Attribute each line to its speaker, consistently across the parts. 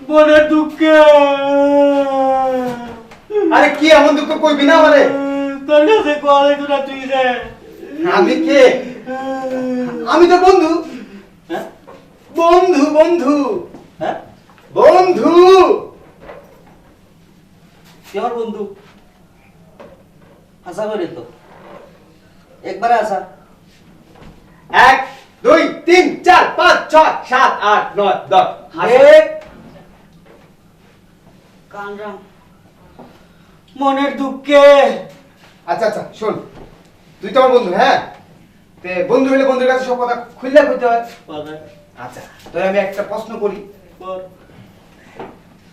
Speaker 1: মনের দুঃখে।
Speaker 2: আরে কি এমন দুঃখ কইবি না আমারে?
Speaker 1: তোর কাছে কল তোরা তুই যে
Speaker 2: আমি কে? আমি তো বন্ধু।
Speaker 1: হ্যাঁ
Speaker 2: বন্ধু বন্ধু।
Speaker 1: হ্যাঁ
Speaker 2: বন্ধু
Speaker 1: কে আমার বন্ধু? আশা করি তো একবারে আসা।
Speaker 2: 1 2 3 4 5 6 7 8 9 10
Speaker 1: কানরাম মনের দুঃখে।
Speaker 2: আচ্ছা আচ্ছা শোন, তুই তো আমার বন্ধু, হ্যাঁ? তে বন্ধু হলে বন্ধুর কাছে সব কথা খুললে কইতে হয়। আচ্ছা, তোর আমি একটা প্রশ্ন করি।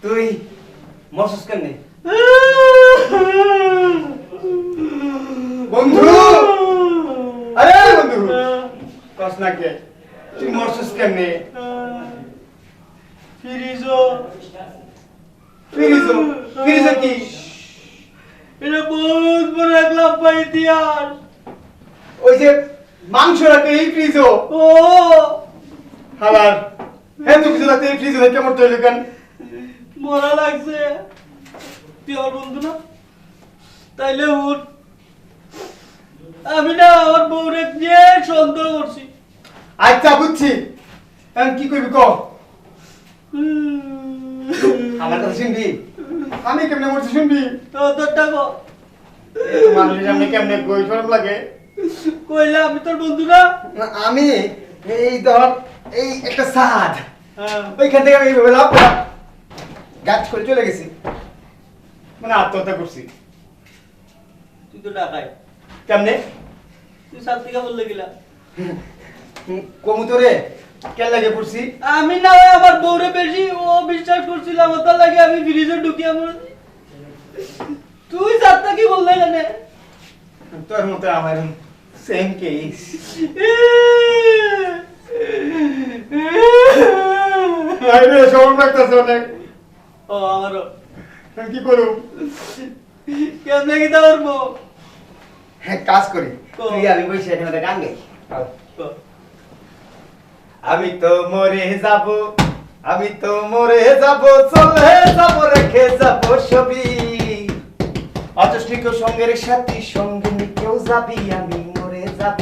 Speaker 2: তুই মরছস কেন? বন্ধু, আরে বন্ধু কস না কে? তুই মরছস কেন?
Speaker 1: ফিরিজো
Speaker 2: ফিরিজো ফিরিজো কি?
Speaker 1: এটা বহুত বড় এক লম্বা ইতিহাস।
Speaker 2: ওই যে মাংস রাখে এই ফ্রিজও।
Speaker 1: ও
Speaker 2: হালার হ্যাঁ, তুই কিছু রাখতে এই ফ্রিজে রেখে মরতে হইলো কেন?
Speaker 1: মরা লাগছে। তুই আমার বন্ধু না, তাইলে উঠ। আমি না আমার বউরে নিয়ে সন্দেহ করছি।
Speaker 2: আচ্ছা বুঝছি, এখন কি করবি ক? আমার কথা শুনবি? আমি কেমনে মরছি শুনবি?
Speaker 1: তোরটা কো।
Speaker 2: মানুষের সামনে কেমনে কই, শরম লাগে।
Speaker 1: কইলা আমি তোর বন্ধু না?
Speaker 2: আমি এই ধর এই একটা সাদ,
Speaker 1: হ্যাঁ
Speaker 2: ওইখান থেকে আমি এইভাবে লাভ করে গাছ করে চলে গেছি, মানে আত্মহত্যা করছি।
Speaker 1: তুই তো ডাকাই।
Speaker 2: কেমনে?
Speaker 1: তুই সাত থেকে বললে গেলা
Speaker 2: কমুতরে কেন লাগে পড়ছি?
Speaker 1: আমি না হয় আমার বউরে বেশি ও বিশ্বাস করছিল, আমার তার লাগে আমি ফ্রিজে ঢুকিয়ে মরেছি। তুই সাতটা কি বললে কেন?
Speaker 2: তোর মতো আমার সেম কেস। আরে শরম লাগতেছে অনেক।
Speaker 1: ও আমারও।
Speaker 2: আমি কি করব?
Speaker 1: কেমনে কি ধরবো?
Speaker 2: হ্যাঁ কাজ করি, তুই আমি বসে এখানে একটা গান গাই। আমি তো মরে যাব, আমি তো মরে যাব, চলে যাব রেখে যাব ছবি, অতষ্টিক সঙ্গের সাথী সঙ্গে কেউ যাবি, আমি মরে যাব।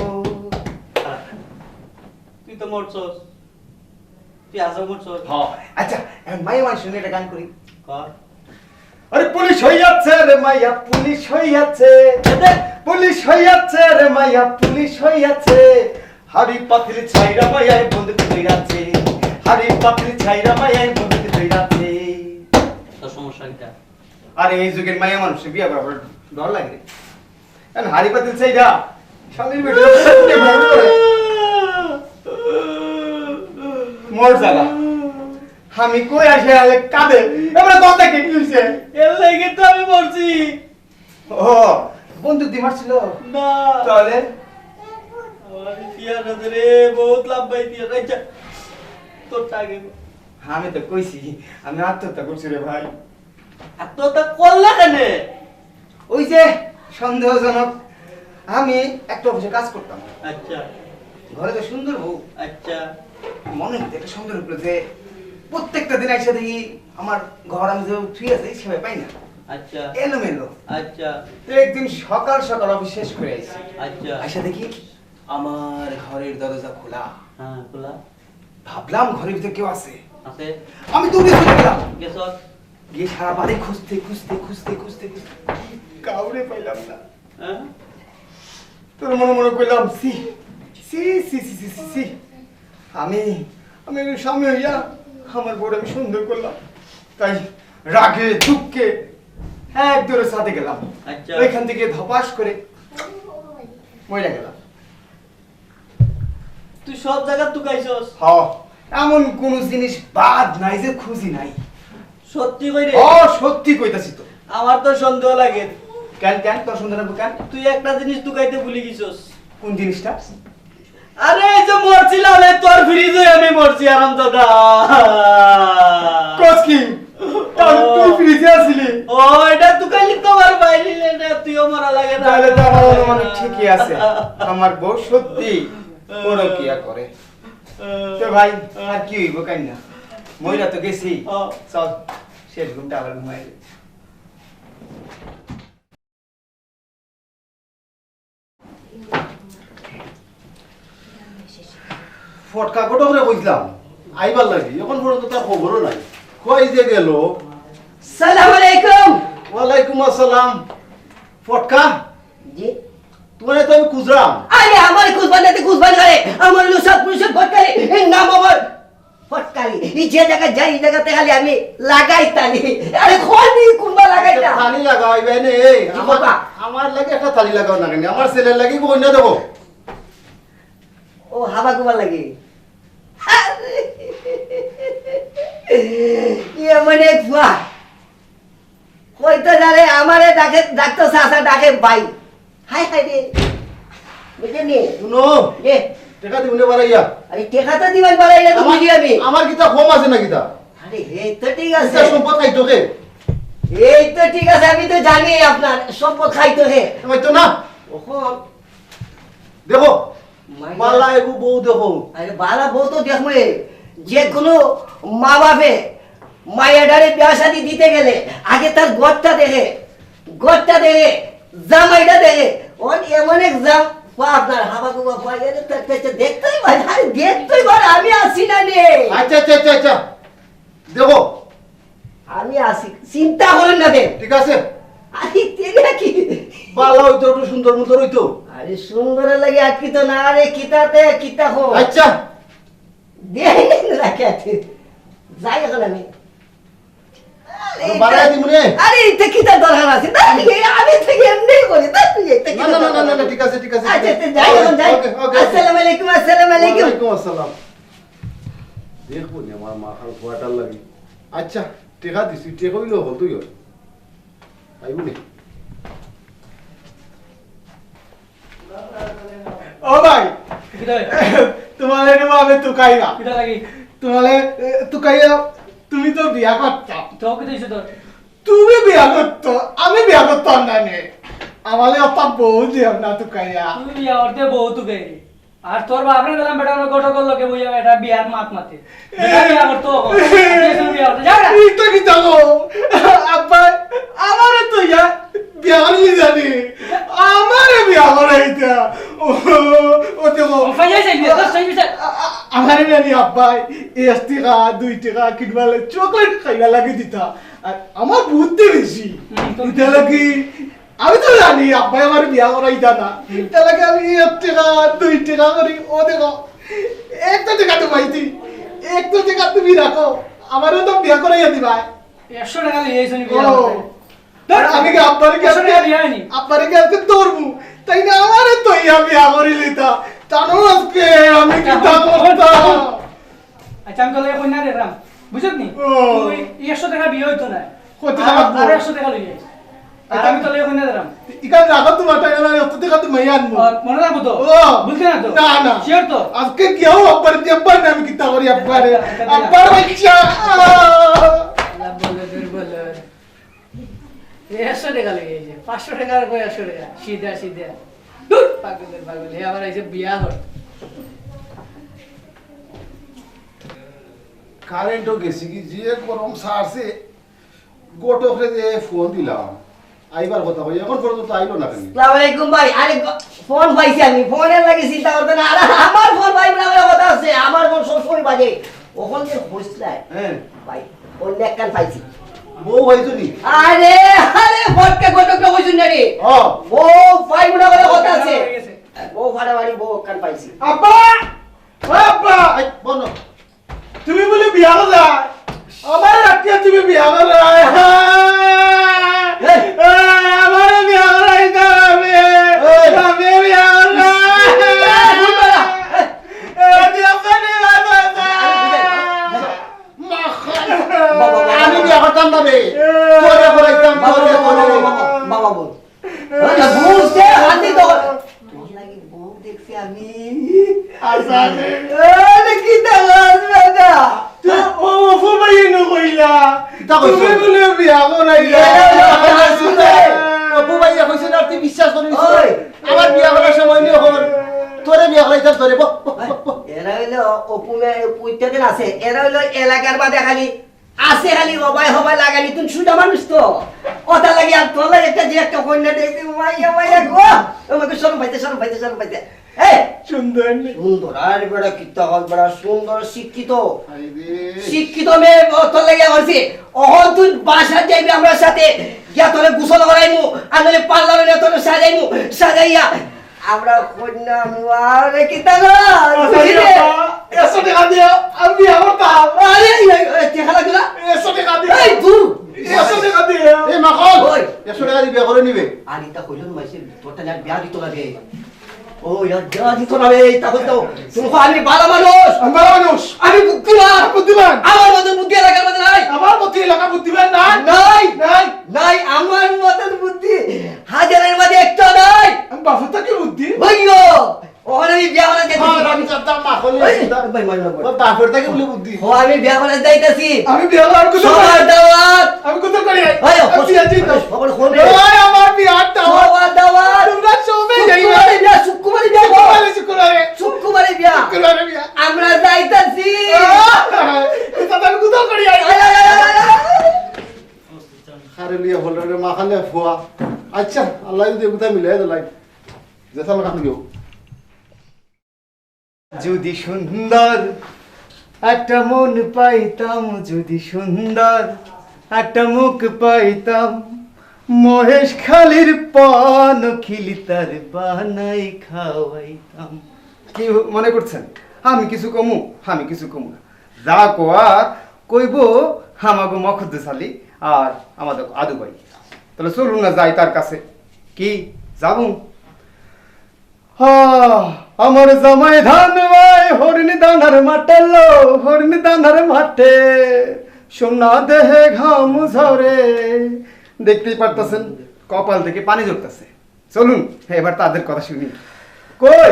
Speaker 1: তুই তো মরছস, তুই আজও মরছস।
Speaker 2: হ্যাঁ আচ্ছা, মাইয়া মানুষ নিয়ে একটা গান করি।
Speaker 1: কর।
Speaker 2: আরে পুলিশ হইয়াছে রে মাইয়া, পুলিশ হইয়াছে, পুলিশ হইয়াছে রে মাইয়া, পুলিশ হইয়াছে, হাড়ি পাতিল ছাইরা মাইয়ায় বন্দুক ধইরাছে, হাড়ি পাতিল ছাইরা মাইয়ায় বন্দুক ধইরাছে।
Speaker 1: তোর সমস্যা কি?
Speaker 2: আরে এই যুগের মাইয়া মানুষ বিয়া করার ডর লাগে, কারণ হাড়ি পাতিল ছাইরা শালির বেটা কে ভালো করে মর জালা। আমি কই আসে আলে কাঁদে, এবারে কথা কি হইছে?
Speaker 1: এর লাগি তো আমি মরছি।
Speaker 2: ও বন্দুক দিয়ে মারছিল
Speaker 1: না
Speaker 2: তাহলে?
Speaker 1: আমার ইতিহাস আছে রে, বহুত লম্বা ইতিহাস। আচ্ছা তোরটা আগে।
Speaker 2: আমি তো কইছি আমি আত্মহত্যা করছি রে ভাই।
Speaker 1: আত্মহত্যা করলা কেন?
Speaker 2: ওই যে সন্দেহজনক, আমি একটা অফিসে কাজ করতাম।
Speaker 1: আচ্ছা
Speaker 2: ঘরে তো সুন্দর বউ,
Speaker 1: আচ্ছা
Speaker 2: মনে হতো একটা সুন্দর উপরে যে প্রত্যেকটা দিন একসাথে দেখি আমার ঘর আমি যে ফ্রি আছে সেভাবে পাই না,
Speaker 1: আচ্ছা
Speaker 2: এলোমেলো।
Speaker 1: আচ্ছা
Speaker 2: তো একদিন সকাল সকাল অফিস শেষ করে আইছি,
Speaker 1: আচ্ছা
Speaker 2: আইসা দেখি আমার ঘরের দরজা খোলা।
Speaker 1: হ্যাঁ খোলা
Speaker 2: ভাবলাম ঘরের ভিতরে কেউ আছে,
Speaker 1: আছে।
Speaker 2: আমি দৌড়ে চলে গেলাম,
Speaker 1: গেছস?
Speaker 2: গিয়ে সারা বাড়ি খুঁজতে খুঁজতে খুঁজতে খুঁজতে খুঁজতে কাউরে পাইলাম না।
Speaker 1: হ্যাঁ
Speaker 2: তোর মনে মনে করলাম সি সি সি সি সি সি সি, আমি আমি স্বামী হইয়া আমার বউর আমি সুন্দর করলাম, তাই রাগে দুঃখে এক দৌড়ে সাথে গেলাম।
Speaker 1: আচ্ছা
Speaker 2: ওইখান থেকে ধপাস করে মরে গেলাম।
Speaker 1: তুই সব জায়গা তুকাইছস।
Speaker 2: হ্যাঁ এমন কোন জিনিস বাদ নাই যে খুঁজি নাই।
Speaker 1: সত্যি কইরে?
Speaker 2: সত্যি কইতাছি তো।
Speaker 1: আমার তো সন্দেহ লাগে।
Speaker 2: কেন কেন তোর সন্দেহ লাগবে কেন?
Speaker 1: তুই একটা জিনিস তুকাইতে ভুলে গেছস।
Speaker 2: কোন জিনিসটা?
Speaker 1: আরে এই যে মরছিলাম তোর ফ্রিজে আমি মরছি আরামদাদা।
Speaker 2: কস কি? তুই ফ্রিজে আছিলি?
Speaker 1: ও এটা তুকাইলি তোমার বাইলি এটা তুইও মারা লাগে না।
Speaker 2: তাহলে তো আমার অনুমান ঠিকই আছে। আমার বউ সত্যি পরকিয়া করে। তো ভাই আর কি হইব কাইনা? মইরা তো গেছি। চল শেষ ঘুমটা আবার ঘুমাই।
Speaker 3: ফটকা কত করে বুঝলাম আইবার লাগি এখন পর্যন্ত তার খবরও নাই কই যে গেল।
Speaker 1: সালাম আলাইকুম।
Speaker 3: ওয়ালাইকুম আসসালাম। ফটকা
Speaker 1: জি
Speaker 3: তোমার তো আমি খুঁজলাম।
Speaker 1: আরে আমার কুজবানাতে কুজবান করে আমার লুসাদ পুরুষের ফটকারি এই নাম আমার ফটকারি এই যে জায়গা যাই এই জায়গাতে খালি আমি লাগাই তালি। আরে খোনি কুম্বা লাগাইতা
Speaker 3: থালি লাগাইবে নে আমার লাগে একটা থালি লাগাও না কেন আমার ছেলের লাগি বইনা দেবো।
Speaker 1: ও হাবা কুম্বা লাগি ইয়ে মানে ফুয়া কইতে জানে আমারে ডাকে ডাক্তার সাসা ডাকে ভাই হাই হাই রে বুঝেনি
Speaker 3: শুনো
Speaker 1: এ
Speaker 3: টাকা দিবনে বাড়াইয়া
Speaker 1: আরে টেকা তো দিবাই পারাই না তুমি আমি
Speaker 3: আমার কিতা কম আছে না কিতা?
Speaker 1: আরে এই তো ঠিক আছে
Speaker 3: এটা সম্পদ খাইতো কে?
Speaker 1: এই তো ঠিক আছে আমি তো জানি আপনার সম্পদ খাইতো হে
Speaker 3: তুমি তো না
Speaker 1: ওখন
Speaker 3: দেখো মালা এগু বউ দেখো।
Speaker 1: আরে বালা বউ তো দেখবে যে কোনো মা বাপে মায়াডারে বিয়া শাদি দিতে গেলে আগে তার গড়টা দেখে জামাইটা দেখে ওর এমন এক জাম আপনার হাবা গুবা পাইয়ে দেখতেই ভাই আরে দেখতেই ভাই আমি আসি না রে
Speaker 3: আচ্ছা আচ্ছা আচ্ছা আচ্ছা দেখো
Speaker 1: আমি আসি চিন্তা করেন না দেন
Speaker 3: ঠিক আছে।
Speaker 1: আরে তেরে কি
Speaker 3: বালা হইতো একটু সুন্দর মতো হইতো।
Speaker 1: আরে সুন্দর লাগে আজকে তো না রে কিতাতে কিতা হো
Speaker 3: আচ্ছা
Speaker 1: দেখ রাখে আছে যাই এখন আমি
Speaker 3: বাড়াই দিমুনে।
Speaker 1: আরে এটা কিতা দরকার আছে আমি থেকে এমনি করি তা তুই এটা
Speaker 3: না না না না না ঠিক আছে ঠিক আছে।
Speaker 1: আচ্ছা যাই এখন যাই আসসালামু আলাইকুম
Speaker 3: ওয়ালাইকুম আসসালাম। দেখবো নি আমার মাথার খোয়াটার লাগি। আচ্ছা টেকা দিছি টেকা হইলো হল তুই আইবো নি।
Speaker 2: ও ভাই তোমালে নেব আমি তুকাইবা
Speaker 1: কিতা লাগি
Speaker 2: তোমালে তুকাইয়া তুমি তো বিয়া করতা।
Speaker 1: তো কি দিছ তোর
Speaker 2: তুমি বিয়া করত আমি বিয়া করতাম না নে আমালে অপা বউ যে না তুকাইয়া
Speaker 4: তুই বিয়া করতে বহুত গেই আর তোর বাপরে গেলাম বেটা গোটো করলো কে বইয়া এটা বিয়ার মাত মাতে বেটা বিয়া করতো বিয়া করতে যা
Speaker 2: ইতো কি জানো আব্বা আমারে তো ইয়া বিয়া করি জানি আমারে বিয়া করাইতা ও দেখো
Speaker 4: ফাইয়া যাই বিয়া তো সেই বিষয়
Speaker 2: আমারে নানি আব্বা 1 টাকা 2 টাকা কিনবালে চকলেট খাইবা লাগি দিতা আর আমার বুদ্ধি বেশি এটা লাগি আমি তো জানি আব্বা আমার বিয়া করাইতা না এটা লাগে আমি 1 টাকা 2 টাকা করি ও দেখো 1 টাকা তো পাইতি 1 টাকা তুমি রাখো আমারও তো বিয়া করাইয়া দিবা
Speaker 4: 100 টাকা লই আইছনি বিয়া
Speaker 2: ও
Speaker 4: করতে
Speaker 2: আমি কি আব্বারে কি
Speaker 4: 100 টাকা বিয়া হয়নি
Speaker 2: আব্বারে কি আজকে ধরবো তাই না আমারে তো ইয়া বিয়া করি লিতা জানো আজকে আমি কি তা করতাম।
Speaker 4: আচ্ছা আমি তোলে কইনা রে রাম বুঝছ নি
Speaker 2: ও।
Speaker 4: তুই 100 টাকা বিয়া হইতো না
Speaker 2: কত টাকা
Speaker 4: আর 100 টাকা লই আইছ আর আমি তোলে কইনা রে রাম
Speaker 2: ইকান রাখো তোমার তাই না অত টাকা তুমি আনবো
Speaker 4: মনে রাখবো তো
Speaker 2: ও
Speaker 4: বুঝতে না তো
Speaker 2: না না
Speaker 4: শিওর তো
Speaker 2: আজকে কি হও আব্বার কি আব্বার নাম কি তা করি আব্বারে আব্বার বাচ্চা
Speaker 4: বলে দূর বলে 100 টাকা লই আইছে 500 টাকা আর কই 100 টাকা সিধা সিধা দূর পাগলের পাগল হে আবার আইছে বিয়া হল
Speaker 3: কারেন্টও গেছি কি যে গরম সারছে গোটকরে যে ফোন দিলাম আইবার কথা কই এখন পর্যন্ত আইলো না কেন?
Speaker 1: আসসালামু আলাইকুম ভাই আরে ফোন পাইছি আমি ফোনের লাগি চিন্তা করতে না আরে আমার ফোন ভাই বলে কথা আছে আমার ফোন সবসময় বাজে ওখান যে হইছলাই
Speaker 3: হ্যাঁ
Speaker 1: ভাই অন্য একখান পাইছি
Speaker 3: বউ হইতো নি?
Speaker 1: আরে আরে ফটকে গোটকে হইছুন না রে
Speaker 3: ও
Speaker 1: ও ভাই বলে কথা আছে ও ফাড়াবাড়ি বউ একখান পাইছি
Speaker 2: আব্বা ও আব্বা
Speaker 3: আই বনো
Speaker 2: তুমি বলে বিয়া করলা আমার রাখিয়া তুমি বিয়া করলা আমার বিয়া করাইতা আমি বিয়া করলা না
Speaker 3: কিতা কইছো?
Speaker 2: তুমি বলে বিয়া করাই না
Speaker 3: অপু ভাইয়া কইছে না তুই বিশ্বাস করিস
Speaker 1: ওই।
Speaker 3: আমার বিয়া করার সময় নিয়ে হল তোরে বিয়া করাইতাম তোরে
Speaker 1: এরা হইলো অপুমে ইত্যাদিন আছে এরা হইলো এলাকার বাদে খালি আছে খালি হবাই লাগানি তুমি সুদা মানুষ তো ওটা লাগে আর তোলা একটা যে একটা কন্যা দেখছি মাইয়া গো আমাকে শরম পাইতে এই
Speaker 2: সুন্দর
Speaker 1: সুন্দর আর বড় কিত্তা হল বড় সুন্দর শিক্ষিত মেয়ে তোর লাগে হইছে অহন তুই বাসা যাইবি আমার সাথে গিয়া তোরে গোসল করাইমু আর নলে পার্লারে তোরে সাজাইয়া আমরা কন্যা আরে কিতা না
Speaker 2: 100 টাকা দিও আমি বিয়া করতাম
Speaker 1: আরে দেখা লাগলো
Speaker 2: 100 টাকা দিও
Speaker 1: এই দূর
Speaker 2: 100 টাকা দিও
Speaker 3: এই মাখন
Speaker 1: ওই
Speaker 3: 100 টাকা দিয়ে বিয়া করে নিবে
Speaker 1: আর এটা কইলো না মাইছে তোরটা যা বিয়া দিত লাগে ও ইয়ার বিয়া দিত না রে তা কইতো তুমি আমি ভালো মানুষ
Speaker 2: আমি ভালো মানুষ
Speaker 1: আমি বুদ্ধিমান আমার মতো বুদ্ধি লাগার মতো নাই
Speaker 2: আমার মতো এলাকা বুদ্ধিমান না
Speaker 1: নাই
Speaker 2: নাই
Speaker 1: নাই আমার মতো বুদ্ধি হাজারের মধ্যে একটা নাই
Speaker 2: আমি বাফুতা কি বুদ্ধি
Speaker 1: হইলো ওখানে আমি বিয়া করে যেতে
Speaker 3: আমি চাপতাম মাখন
Speaker 1: ভাই মারো না
Speaker 3: বাপের থেকে বলে বুদ্ধি
Speaker 1: ও আমি বিয়া করে যাইতাছি
Speaker 2: আমি বিয়া করার কথা
Speaker 1: সবার দাওয়াত
Speaker 2: আমি কথা করি
Speaker 1: আয়
Speaker 2: আমি বিয়া দিই তো
Speaker 1: খবর খোলে
Speaker 2: ওই আমার বিয়ার দাও
Speaker 1: সবার দাওয়াত
Speaker 2: তোমরা সবে যাইবা
Speaker 1: শুক্রবারে বিয়া শুক্রবারে বিয়া
Speaker 2: শুক্রবারে বিয়া
Speaker 1: আমরা যাইতাছি
Speaker 2: এটা আমি কথা করি
Speaker 3: আরে লিয়া হলরে মাখালে ফুয়া আচ্ছা আল্লাহ যদি এগুতা মিলাই দিলাই যেটা লাগান দিও
Speaker 2: যদি সুন্দর একটা মন পাইতাম যদি সুন্দর একটা মুখ পাইতাম মহেশ খালির পান খিলি তার বানাই খাওয়াইতাম কি মনে করছেন আমি কিছু কমু না যা কোয়ার কইব হামাগো মখদ্দেশালী আর আমাদের আদু ভাই তাহলে চলুন না যাই তার কাছে কি যাবো আমার জামাই ধান ভাই হরিণী দানার মাঠে লো হরিণী দানার মাঠে সোনা দেহে ঘাম ঝরে দেখতেই পারতেছেন কপাল থেকে পানি ঝরতেছে চলুন এবার তাদের কথা শুনি কই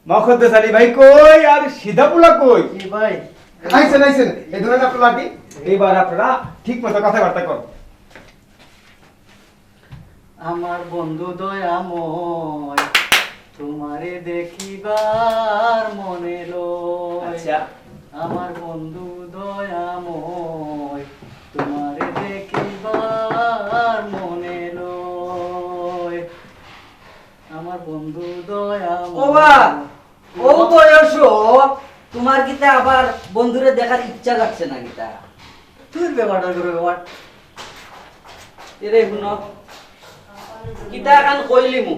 Speaker 2: মখদ্দেশালী ভাই কই আর সিধাপুলা কই
Speaker 4: ভাই
Speaker 2: আইছেন এই ধরনের আপনার এইবার আপনারা ঠিক মতো কথাবার্তা করুন
Speaker 4: আমার বন্ধু দয়াময় তোমারে দেখিবার মনে লয়
Speaker 1: আচ্ছা
Speaker 4: আমার বন্ধু দয়াময় তোমারে দেখিবার মনে লয় আমার বন্ধু
Speaker 1: ও বা ও
Speaker 4: দয়াময়
Speaker 1: বয়স তোমার কিতা আবার বন্ধুরে দেখার ইচ্ছা যাচ্ছে না কিতা
Speaker 4: তুই ব্যাপারটা করে ব্যাপার
Speaker 1: এরে শুনো কিতা এখন কইলি মু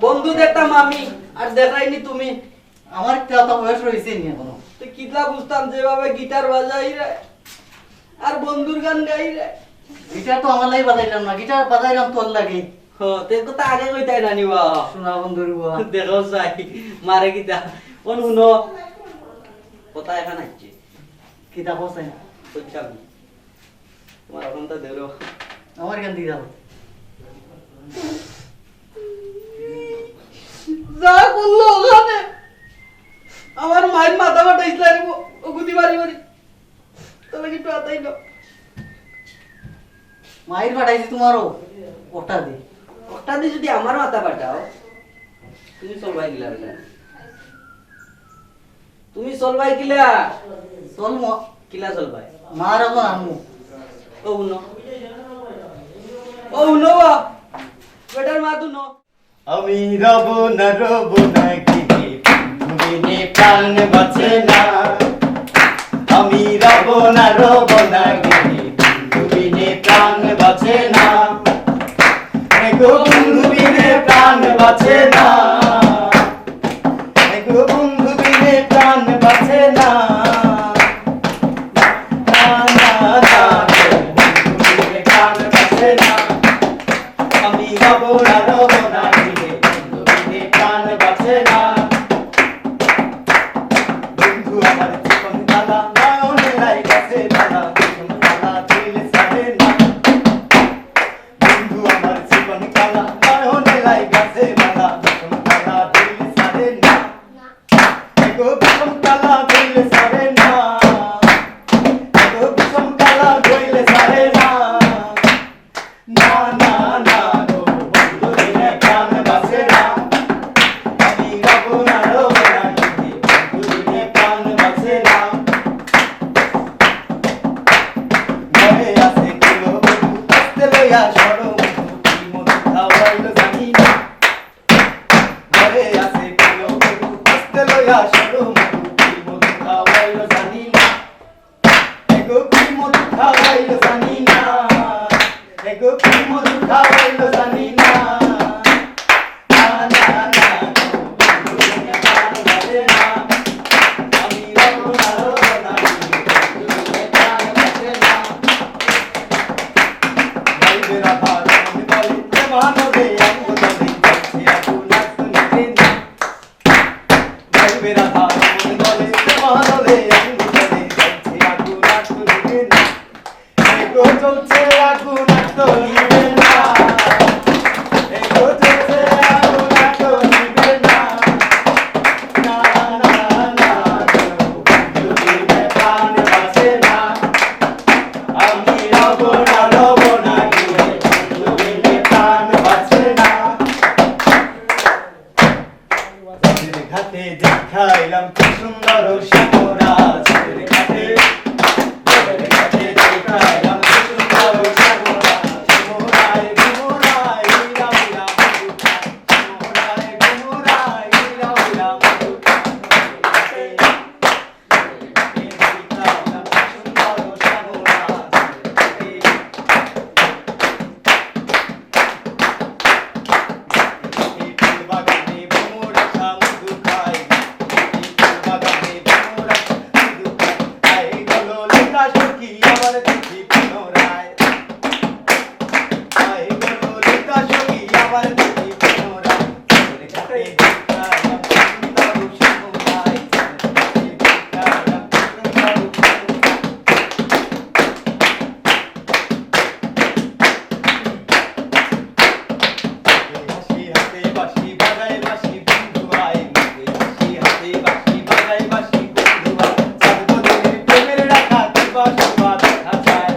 Speaker 1: বন্ধু দেখতাম আমি আর দেখাইনি তুমি
Speaker 4: আমার একটা বয়স রয়েছে নি এখনো
Speaker 1: তো কিতা বুঝতাম যেভাবে গিটার বাজাই রে আর বন্ধুর গান গাই রে
Speaker 4: গিটার তো আমার লাগে বাজাইলাম না গিটার বাজাইলাম তোর লাগে
Speaker 1: তে কথা আগে কইতাই না নিবা
Speaker 4: শোনা বন্ধুর বুয়া
Speaker 1: দেখো যাই মারে কিতা কোন শুনো কথা এখন আসছে
Speaker 4: কিতা কোসাই
Speaker 1: বুঝছি আমি তোমার এখন তো ধরো
Speaker 4: আমার গান দিয়ে যাবো
Speaker 1: যা করলো ওখানে আমার মায়ের মাথা ফাটা ইসলাম ও গুদি বাড়ি বাড়ি তাহলে কি পাতাই না
Speaker 4: মায়ের পাঠাইছি তোমারও ওটা দি
Speaker 1: ওটা দিয়ে যদি আমার মাথা পাঠাও তুমি চলবাই গিলা বেটা তুমি চলবাই কিলা
Speaker 4: চল
Speaker 1: কিলা চলবাই
Speaker 4: মার এখন আনমু
Speaker 1: ও উনো বেটার মা তু নো
Speaker 2: আমি রব না গিয়ে বিনে প্রাণ বাঁচে না আমি রব না গিয়ে বিনে প্রাণ বাঁচে না গো বন্ধু বিনে প্রাণ বাঁচে না গো বন্ধু বিনে প্রাণ বাঁচে না প্রাণ বাঁচে না আমি রব না গিয়ে বিনে প্রাণ বাঁচে না বন্ধু আমার জীবন কালা নয়নে লাই গেছে দাদা জীবন কালা দিল ছাড়ে না বন্ধু আমার জীবন কালা নয়নে লাই গেছে দাদা জীবন কালা দিল ছাড়ে না গো জীবন কালা দিল ছাড়ে না গো শ্যামরা চাঁদের ঘাটে দেখাইলাম কি সুন্দর শ্যামরা ঘুমোরায় ঘুমোরায় উইরা উইরা মধু খায় ঘুমোরায় ঘুমোরায় উইরা উইরা মধু খায় দেখাইলাম কি সুন্দর শ্যামরা চাঁদের ঘাটে বাগানে ভ্রমরা মধু খায় বাগানে ভ্রমরা মধু খায় আই গলো লেখা সখী আবার দেখি পুনরায় আই গলো লেখা সখী আবার দেখি পুনরায় চাঁদের ঘাটে দেখাইলাম কি সুন্দর শ্যামরায় চাঁদের ঘাটে দেখাইলাম কি সুন্দর হাসি হাতে বাঁশি বাজায় বাঁশি বন্ধু ভাই মুখে হাসি হাতে বাঁশি বাজায় বাঁশি বন্ধু ভাই চাঁদ বদনের প্রেমের রাখা কিবা শোভা দেখা যায়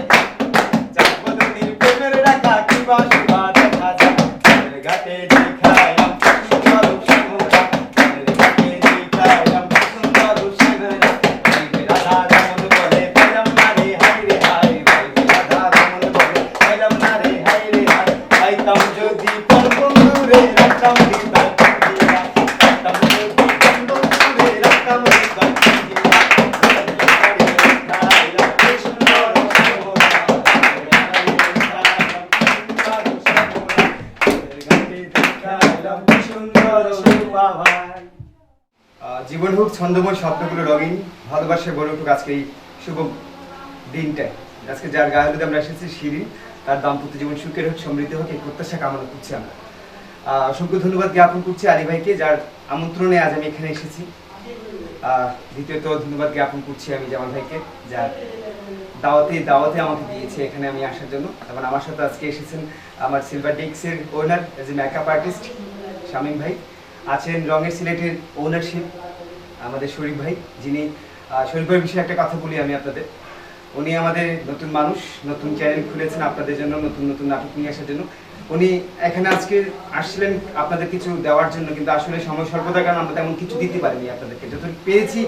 Speaker 2: চাঁদ বদনের প্রেমের রাখা কিবা শোভা দেখা যায় চাঁদের ঘাটে দেখাইলাম কি সুন্দর শ্যামরা চাঁদের ঘাটে দেখাইলাম কি সুন্দর শ্যামরা ভাইবে রাধা রমন বলে পেলাম না রে হায় রে হায় ভাইবে রাধা রমন বলে পেলাম না রে হায় রে হায় পাইতাম যদি পর বন্ধুরে রাখতাম হৃদয় ভাঙিয়া পাইতাম যদি পর বন্ধুরে রাখতাম হৃদয় ভাঙিয়া দেখাইলাম কি সুন্দর শ্যামরা দেখাইলাম কি সুন্দর শোভা ভাই। জীবন হোক ছন্দময় স্বপ্নগুলো রঙিন ভালোবাসা গড়ে উঠুক আজকে এই শুভ দিনটায় আজকে যার গায়ে হলুদে আমরা এসেছি শিরিন তার দাম্পত্য জীবন সুখের হোক সমৃদ্ধ হোক এই প্রত্যাশা কামনা করছি আমরা অসংখ্য ধন্যবাদ জ্ঞাপন করছি আলী ভাইকে যার আমন্ত্রণে আজ আমি এখানে এসেছি দ্বিতীয়ত ধন্যবাদ জ্ঞাপন করছি আমি জামাল ভাইকে যার দাওয়াতে আমাকে দিয়েছে এখানে আমি আসার জন্য এবং আমার সাথে আজকে এসেছেন আমার সিলভার ডিক্সের owner as a makeup artist Shamim ভাই আছেন রঙের সিলেটের ওনারশিপ আমাদের শরীফ ভাই যিনি শরীফ ভাইয়ের বিষয়ে একটা কথা বলি আমি আপনাদের উনি আমাদের নতুন মানুষ নতুন চ্যানেল খুলেছেন আপনাদের জন্য নতুন নতুন নাটক নিয়ে আসার জন্য উনি এখানে আজকে আসছিলেন আপনাদের কিছু দেওয়ার জন্য কিন্তু আসলে সময় স্বল্পতার কারণে আমরা তেমন কিছু দিতে পারিনি আপনাদেরকে যতটুকু পেয়েছি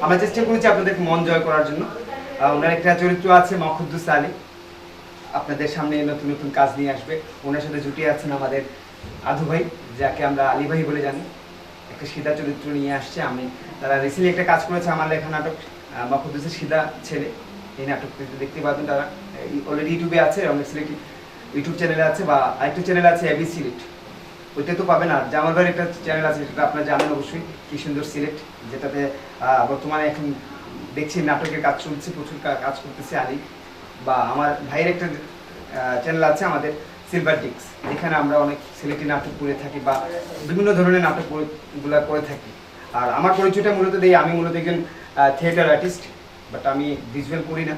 Speaker 2: আমরা চেষ্টা করেছি আপনাদেরকে মন জয় করার জন্য ওনার একটা চরিত্র আছে মখুদ্দুস আলী আপনাদের সামনে নতুন নতুন কাজ নিয়ে আসবে ওনার সাথে জুটিয়ে আছেন আমাদের আধু ভাই যাকে আমরা আলী ভাই বলে জানি একটা সিধা চরিত্র নিয়ে আসছে আমি তারা রিসেন্টলি একটা কাজ করেছে আমার লেখা নাটক মখুদ্দুসের সিধা ছেলে এই নাটকটিতে দেখতে পাবেন তারা অলরেডি ইউটিউবে আছে রঙের সিলেট ইউটিউব চ্যানেলে আছে বা আরেকটা চ্যানেল আছে এবি সিলেট ওইটা তো পাবেন আর জামাল ভাইয়ের একটা চ্যানেল আছে সেটা আপনারা জানেন অবশ্যই কি সুন্দর সিলেট যেটাতে বর্তমানে এখন দেখছি নাটকের কাজ চলছে প্রচুর কাজ করতেছে আলী বা আমার ভাইয়ের একটা চ্যানেল আছে আমাদের সিলভার ডিক্স এখানে আমরা অনেক সিলেটি নাটক করে থাকি বা বিভিন্ন ধরনের নাটকগুলো করে থাকি আর আমার পরিচয়টা মূলত দিই আমি মূলত একজন থিয়েটার আর্টিস্ট বাট আমি ভিজুয়াল করি না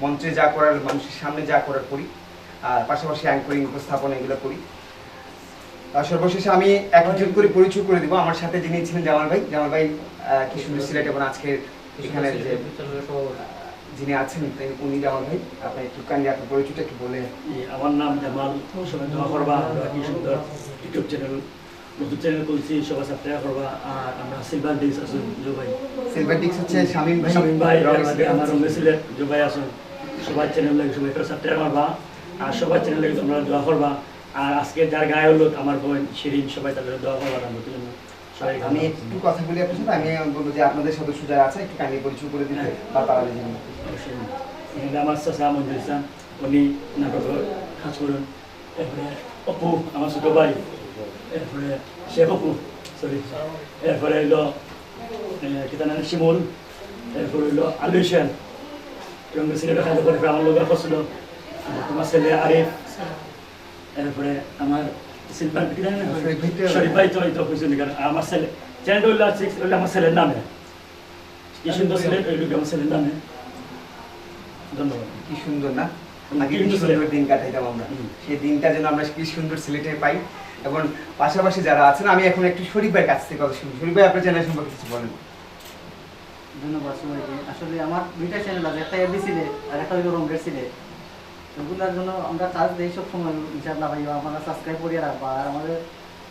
Speaker 2: মঞ্চে যা করার মানুষের সামনে যা করার করি আর পাশাপাশি অ্যাঙ্করিং উপস্থাপনা এগুলো করি আর সর্বশেষে আমি একজন করে পরিচয় করে দিব আমার সাথে যিনি ছিলেন জামাল ভাই কি সুন্দর সিলেট এবং আজকে এখানে যে যিনি আছেন উনি জামাল ভাই আপনি একটু কাইন্ডলি আপনার পরিচয়টা একটু বলে
Speaker 5: আমার নাম জামাল সবাই দোয়া করবা আমরা কি সুন্দর ইউটিউব চ্যানেল নতুন চ্যানেল খুলছি সবাই সাবস্ক্রাইব করবা আর আমরা সিলভার ডিক্স আছি জুবাই
Speaker 2: সিলভার ডিক্স হচ্ছে শামীম
Speaker 5: ভাই আমার মেসিলেট জুবাই আছেন সবাই চ্যানেল লাগে সবাই সাবস্ক্রাইব করবা আর সবাই চ্যানেল লাগে তোমরা দোয়া করবা আর আজকে যার গায়ে হলো আমার বোন শিরিন সবাই তাদের দোয়া করবা আমরা জন্য
Speaker 2: আমি একটু কথা বলি আপনার সাথে আমি বলবো যে আপনাদের সদস্য যারা আছে একটু কাইন্ডলি পরিচয় করে দিতে বা তারা জানেন
Speaker 5: অবশ্যই আমার চাচা মঞ্জুর ইসলাম উনি নাটক কাজ করুন এরপরে অপু আমার ছোট ভাই এরপরে শেখ অপু সরি এরপরে হইল কি তার নাম শিমুল এরপরে হইল আলু সেন এবং সিলেটে খাদ্য করে আমার লোক পছন্দ তোমার ছেলে আরিফ এরপরে আমার সিলভার শরীফ ভাই তো এই তো খুঁজছি কারণ আমার ছেলে চ্যানেলটা হইলো আমার ছেলের নামে কি সুন্দর সিলেট ওই আমার ছেলের নামে ধন্যবাদ
Speaker 2: কি সুন্দর না আগে কি সুন্দর দিন কাটাইতাম আমরা সেই দিনটা যেন আমরা কি সুন্দর সিলেটে পাই এবং পাশাপাশি যারা আছেন আমি এখন একটু শরীফ ভাইয়ের কাছ থেকে কথা শুনি শরীফ ভাই আপনার চ্যানেল সম্পর্কে কিছু বলেন
Speaker 6: ধন্যবাদ সবাইকে আসলে আমার দুইটা চ্যানেল আছে একটা এবি সিলেট আর একটা হইল রঙের সিলেট ওগুলোর জন্য আমরা চার্জ দিই সব সময় ইনশাআল্লাহ ভাই আমরা সাবস্ক্রাইব করিয়ে রাখবো আর আমাদের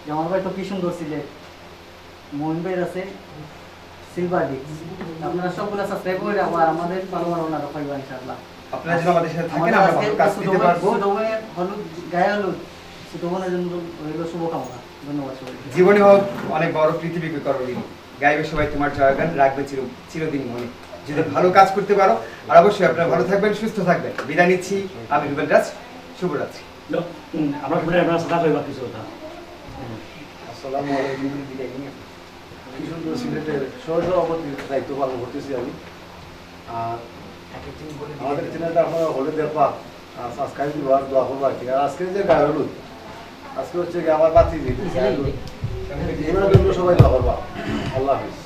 Speaker 6: জামাল ভাই তো কি সুন্দর সিলেট মোহন ভাইয়ের আছে সিলভার ডিস্ক। আপনারা সবগুলা সাবস্ক্রাইব করে রাখবো আর আমাদের ভালো ভালো নাটক পাইবা ইনশাআল্লাহ।
Speaker 2: আপনারা যদি আমাদের সাথে থাকেন আমরা ভালো কাজ দিতে পারবো।
Speaker 6: হলুদ গায়ে হলুদ ছোটবেলার জন্য রইল শুভকামনা। ধন্যবাদ সবাইকে।
Speaker 2: জীবনে হোক অনেক বড় পৃথিবীকে করদিন গাইবে সবাই তোমার জয়গান রাখবে চিরদিন মনে। যদি ভালো কাজ করতে পারো আর অবশ্যই আপনারা ভালো থাকবেন সুস্থ থাকবেন। বিদায় নিচ্ছি আমি রুবেল রাজ, শুভরাত্রি।
Speaker 5: আমরা শুনে আপনারা সাদা কইবা কিছু কথা।
Speaker 3: আসসালামু আলাইকুম। কি সুন্দর সিলেটের সহসভাপতির দায়িত্ব পালন করতেছি আমি। আর আমাদের চ্যানেলটা আপনারা হলে দেখবা, সাবস্ক্রাইব দিবা, দোয়া করবা। ঠিক আছে, আজকে যে গায়ে হলুদ, আজকে হচ্ছে কি আমার বাতি দিন, সবাই দোয়া করবা। আল্লাহ হাফেজ।